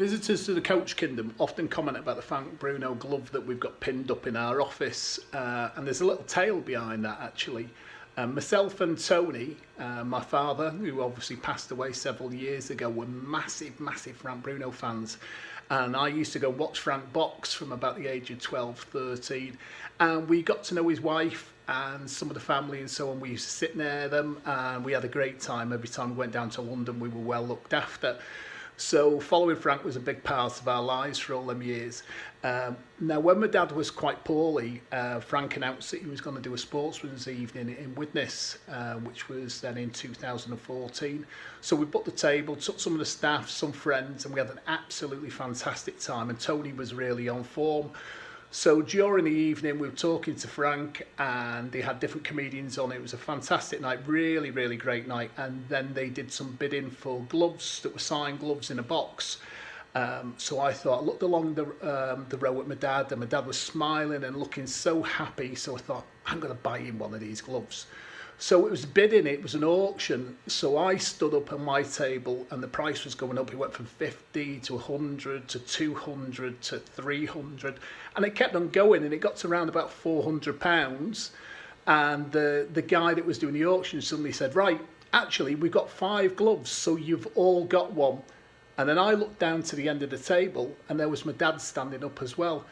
Visitors to the Coach Kingdom often comment about the Frank Bruno glove that we've got pinned up in our office, and there's a little tale behind that actually. Myself and Tony, my father, who obviously passed away several years ago, were massive Frank Bruno fans, and I used to go watch Frank box from about the age of 12, 13, and we got to know his wife and some of the family and so on. We used to sit near them and we had a great time. Every time we went down to London we were well looked after. So following Frank was a big part of our lives for all them years. Now when my dad was quite poorly, Frank announced that he was going to do a sportsman's evening in Widnes, which was then in 2014. So we booked the table, took some of the staff, some friends, and we had an absolutely fantastic time, and Tony was really on form. So during the evening we were talking to Frank and they had different comedians on. It was a fantastic night, really great night. And then they did some bidding for gloves that were signed gloves in a box. So I thought, I looked along the row at my dad, and my dad was smiling and looking so happy. So I thought, I'm going to buy him one of these gloves. So it was bidding, it was an auction. So I stood up on my table and the price was going up. It went from 50 to 100 to 200 to 300. And it kept on going, and it got to around about £400. And the guy that was doing the auction suddenly said, right, actually, we've got 5 gloves, so you've all got one. And then I looked down to the end of the table and there was my dad standing up as well.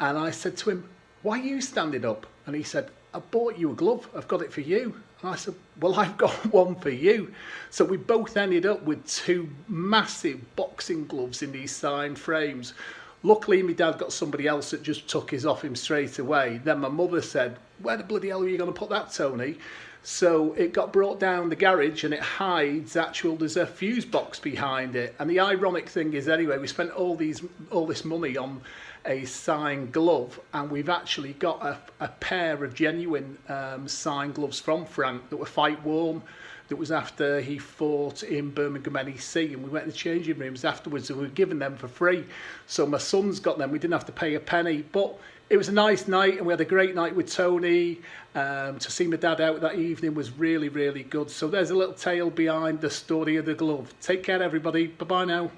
And I said to him, why are you standing up? And he said, I bought you a glove, I've got it for you. And I said, well, I've got one for you. So we both ended up with 2 massive boxing gloves in these signed frames. Luckily, my dad got somebody else that just took his off him straight away. Then my mother said, where the bloody hell are you going to put that, Tony? So it got brought down the garage, and it hides there's a fuse box behind it. And the ironic thing is, anyway, we spent all this money on a signed glove, and we've actually got a pair of genuine signed gloves from Frank that were fight worn. That was after he fought in Birmingham NEC, and we went to the changing rooms afterwards and we were given them for free. So my son's got them, we didn't have to pay a penny. But it was a nice night, and we had a great night with Tony. To see my dad out that evening was really good. So there's a little tale behind the story of the glove. Take care, everybody. Bye bye now.